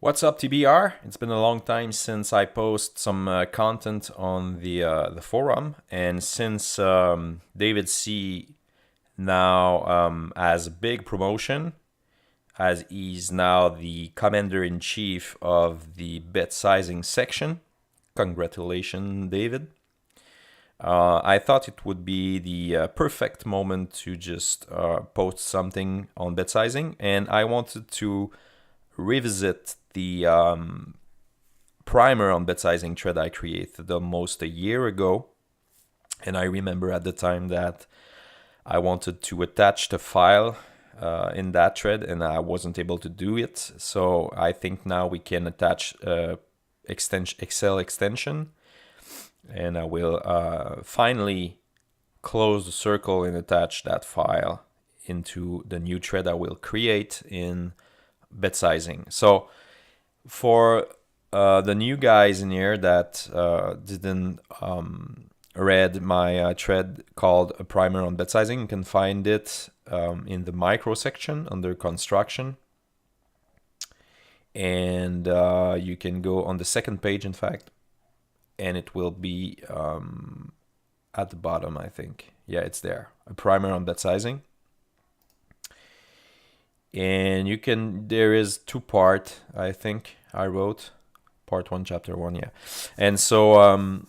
What's up, TBR? It's been a long time since I post some content on the forum, and since David C now has a big promotion, as he's now the commander in chief of the bet sizing section. Congratulations, David. I thought it would be the perfect moment to just post something on bet sizing, and I wanted to revisit the primer on bet sizing thread I created almost a year ago. And I remember at the time that I wanted to attach the file in that thread, and I wasn't able to do it. So I think now we can attach Excel extension, and I will finally close the circle and attach that file into the new thread I will create in bet sizing. So for the new guys in here that didn't read my thread called a primer on bet sizing, you can find it in the micro section under construction, and you can go on the second page, in fact, and it will be at the bottom, I think. Yeah, it's there, a primer on bet sizing. And you can, there is two-part, I think I wrote, part 1, chapter 1, yeah. And so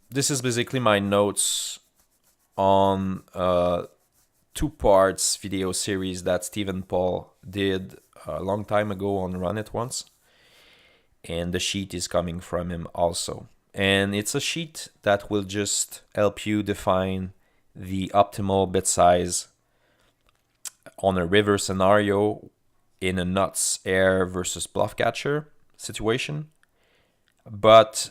this is basically my notes on two parts video series that Stephen Paul did a long time ago on Run It Once. And the sheet is coming from him also. And it's a sheet that will just help you define the optimal bet size on a river scenario in a nuts, air versus bluff catcher situation. But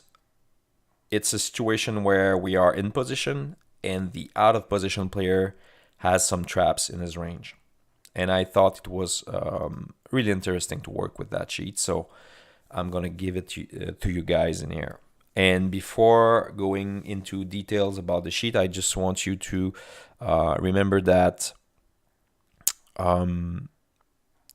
it's a situation where we are in position and the out of position player has some traps in his range. And I thought it was really interesting to work with that sheet. So I'm going to give it to you guys in here. And before going into details about the sheet, I just want you to remember that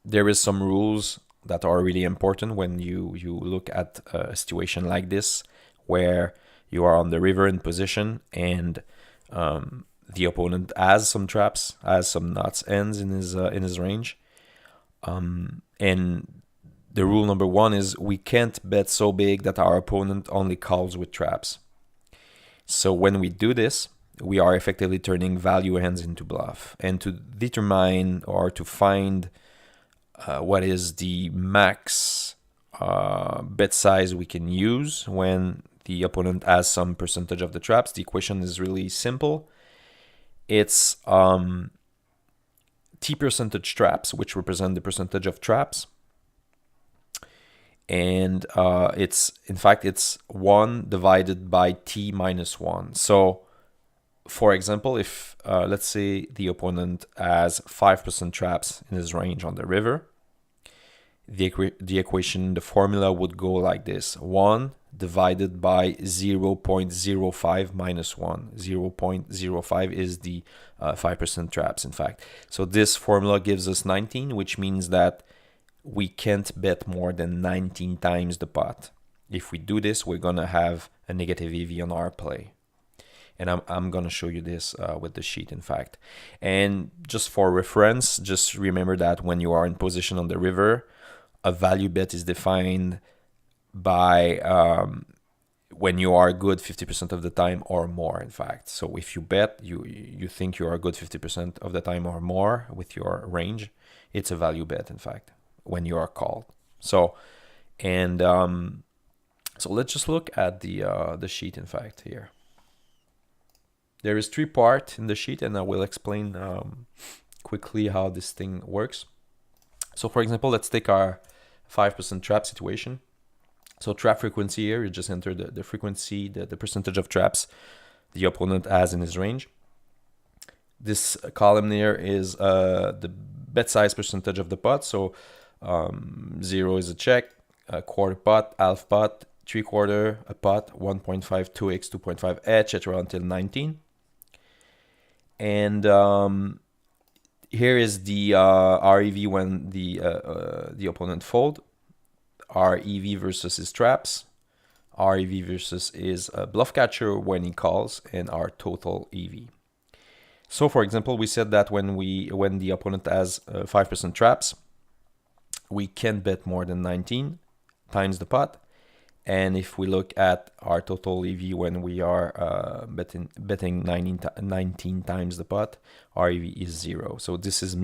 there is some rules that are really important when you look at a situation like this, where you are on the river in position and the opponent has some traps, has some nuts ends in his range. And the rule number 1 is we can't bet so big that our opponent only calls with traps. So when we do this, we are effectively turning value hands into bluff. And to determine or to find what is the max bet size we can use when the opponent has some percentage of the traps, the equation is really simple. It's T percentage traps, which represent the percentage of traps. And it's 1 divided by T minus 1. So for example, if let's say the opponent has 5% traps in his range on the river, the equation, the formula would go like this: 1 divided by 0.05 minus 1. 0.05 is the 5% traps, in fact. So this formula gives us 19, which means that we can't bet more than 19 times the pot. If we do this, we're going to have a negative EV on our play. And I'm going to show you this with the sheet, in fact. And just for reference, just remember that when you are in position on the river, a value bet is defined by when you are good 50% of the time or more, in fact. So if you bet, you think you are good 50% of the time or more with your range, it's a value bet, in fact, when you are called. So, and so let's just look at the sheet, in fact, here. There is 3 parts in the sheet, and I will explain quickly how this thing works. So for example, let's take our 5% trap situation. So trap frequency here, you just enter the frequency, the percentage of traps the opponent has in his range. This column here is the bet size percentage of the pot. So 0 is a check, a quarter pot, half pot, 3/4, a pot, 1.5, 2x, 2.5, etc. until 19. And here is the REV when the opponent fold. our EV versus his traps, our EV versus his bluff catcher when he calls, and our total EV. So for example, we said that when the opponent has 5% traps, we can't bet more than 19 times the pot. And if we look at our total EV when we are betting 19 times the pot, our EV is 0. So this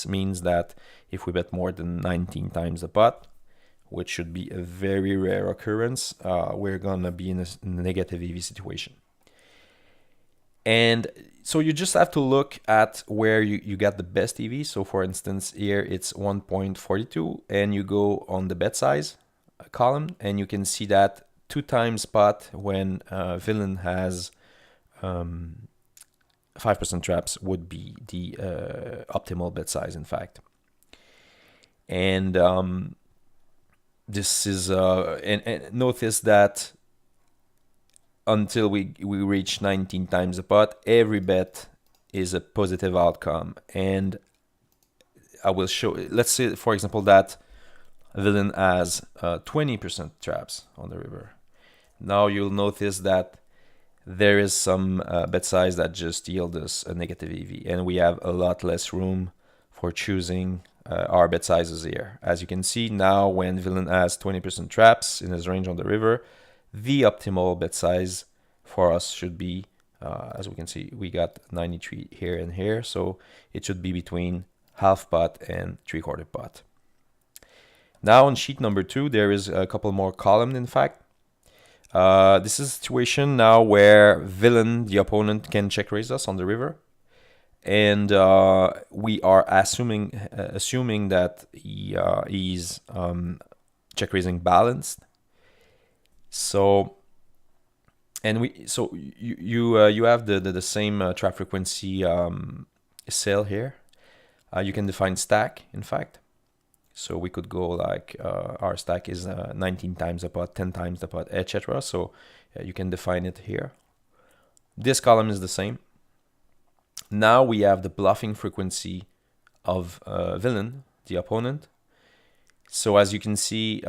means that if we bet more than 19 times the pot, which should be a very rare occurrence, we're gonna be in a negative EV situation. And so you just have to look at where you get the best EV. So for instance, here it's 1.42, and you go on the bet size column, and you can see that 2 times pot when villain has 5% traps would be the optimal bet size, in fact. And this is and notice that until we reach 19 times the pot, every bet is a positive outcome. And I will show, let's say for example that villain has 20% traps on the river. Now you'll notice that there is some bet size that just yield us a negative EV, and we have a lot less room for choosing our bet sizes here. As you can see now, when villain has 20% traps in his range on the river, the optimal bet size for us should be, as we can see, we got 93 here and here, so it should be between half pot and 3/4 pot. Now on sheet number 2, there is a couple more columns, in fact. This is a situation now where villain, the opponent, can check raise us on the river. And we are assuming that he's check raising balanced. So you have the same trap frequency sale here. You can define stack, in fact. So we could go like our stack is 19 times the pot, 10 times the pot, etc. So you can define it here. This column is the same. Now we have the bluffing frequency of villain, the opponent. So as you can see,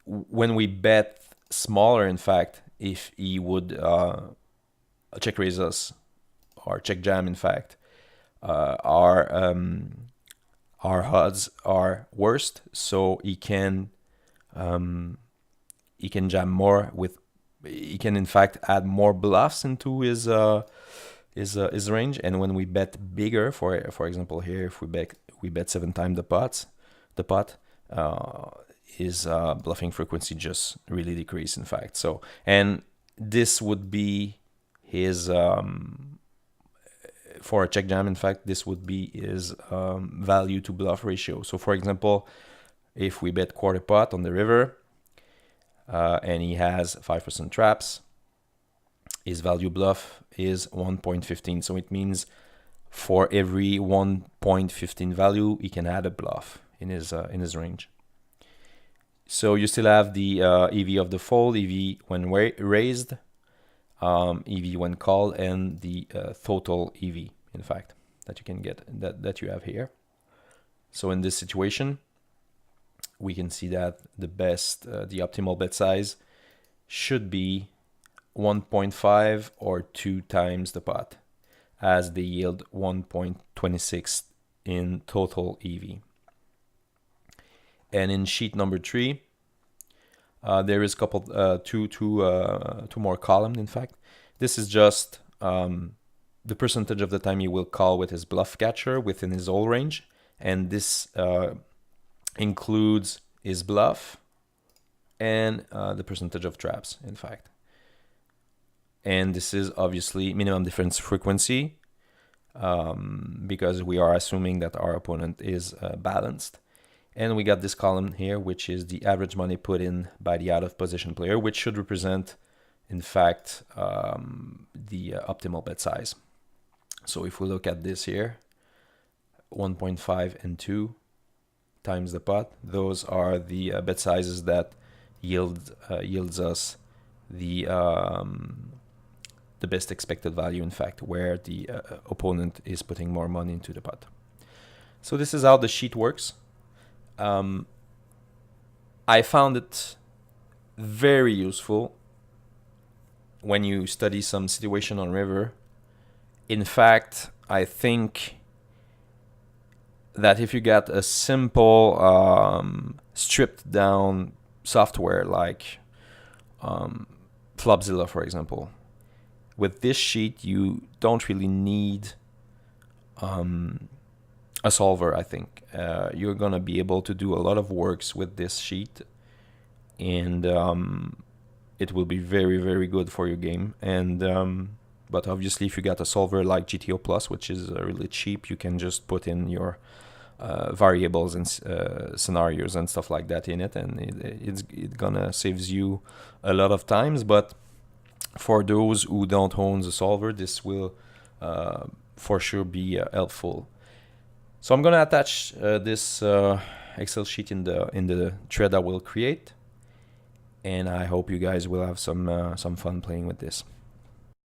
when we bet smaller, in fact, if he would check raise us or check jam, in fact, our odds are worst. So he can jam more with. He can in fact add more bluffs into his range. And when we bet bigger, for example here, if we bet 7 times the pot, his bluffing frequency just really decrease, in fact. So, and this would be his for a check jam, in fact, this would be his value to bluff ratio. So for example, if we bet 1/4 pot on the river, and he has 5% traps, his value bluff is 1.15. So it means for every 1.15 value, he can add a bluff in his range. So you still have the EV of the fold, EV when raised, EV when called, and the total EV, in fact, that you can get, that you have here. So in this situation, we can see that the optimal bet size should be 1.5 or 2 times the pot, as they yield 1.26 in total EV. And in sheet number 3, there is two more columns, in fact. This is just the percentage of the time he will call with his bluff catcher within his all range, and this includes his bluff and the percentage of traps, in fact. And this is obviously minimum difference frequency, because we are assuming that our opponent is balanced. And we got this column here, which is the average money put in by the out of position player, which should represent, in fact, the optimal bet size. So if we look at this here, 1.5 and 2 times the pot, those are the bet sizes that yields us the best expected value, in fact, where the opponent is putting more money into the pot. So this is how the sheet works. I found it very useful when you study some situation on River. In fact, I think that if you get a simple stripped down software like Flopzilla, for example, with this sheet you don't really need a solver. I think you're gonna be able to do a lot of works with this sheet, and it will be very, very good for your game. And but obviously, if you got a solver like GTO Plus, which is really cheap, you can just put in your variables and scenarios and stuff like that in it, and it's gonna saves you a lot of times. But for those who don't own the solver, this will for sure be helpful. So I'm gonna attach this Excel sheet in the thread I will create, and I hope you guys will have some fun playing with this.